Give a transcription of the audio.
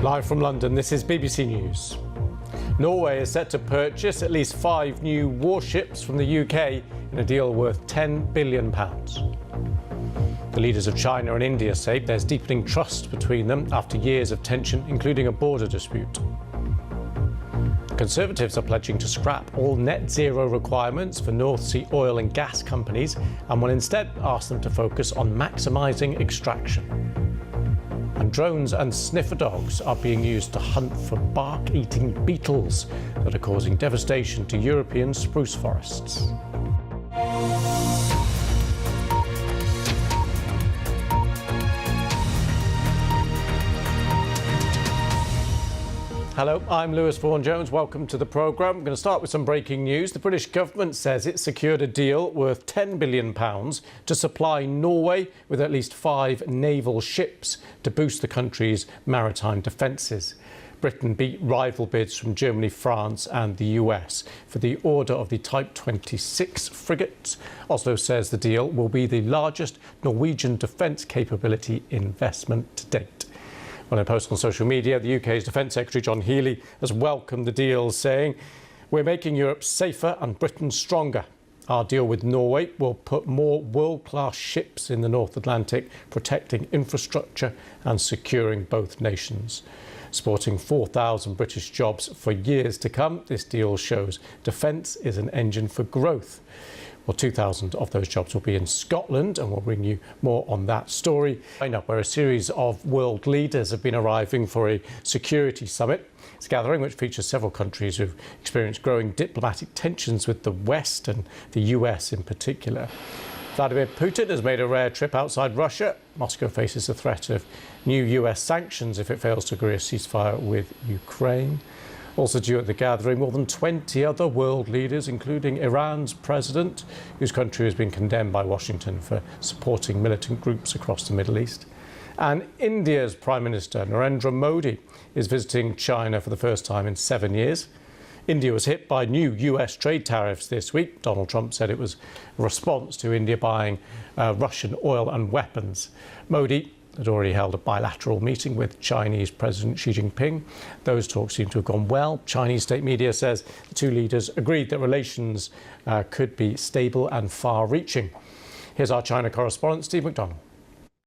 Live from London, this is BBC News. Norway is set to purchase at least 5 new warships from the UK in a deal worth £10 billion. The leaders of China and India say there's deepening trust between them after years of tension, including a border dispute. Conservatives are pledging to scrap all net zero requirements for North Sea oil and gas companies and will instead ask them to focus on maximising extraction. And drones and sniffer dogs are being used to hunt for bark-eating beetles that are causing devastation to European spruce forests. Hello, I'm Vaughan. Welcome to the programme. I'm going to start with some breaking news. The British government says it secured a deal worth £10 billion to supply Norway with at least 5 naval ships to boost the country's maritime defences. Britain beat rival bids from Germany, France and the US for the order of the Type 26 frigates. Oslo says the deal will be the largest Norwegian defence capability investment to date. Well, in a post on social media, the UK's Defence Secretary John Healey has welcomed the deal, saying, "We're making Europe safer and Britain stronger. Our deal with Norway will put more world-class ships in the North Atlantic, protecting infrastructure and securing both nations." Supporting 4,000 British jobs for years to come, this deal shows defence is an engine for growth. Well, 2,000 of those jobs will be in Scotland, and we'll bring you more on that story. Where a series of world leaders have been arriving for a security summit. It's a gathering which features several countries who've experienced growing diplomatic tensions with the West and the US in particular. Vladimir Putin has made a rare trip outside Russia. Moscow faces the threat of new US sanctions if it fails to agree a ceasefire with Ukraine. Also due at the gathering, more than 20 other world leaders, including Iran's president, whose country has been condemned by Washington for supporting militant groups across the Middle East. And India's Prime Minister, Narendra Modi, is visiting China for the first time in 7 years. India was hit by new US trade tariffs this week. Donald Trump said it was a response to India buying Russian oil and weapons. Modi had already held a bilateral meeting with Chinese President Xi Jinping. Those talks seem to have gone well. Chinese state media says the two leaders agreed that relations could be stable and far-reaching. Here's our China correspondent, Steve McDonald.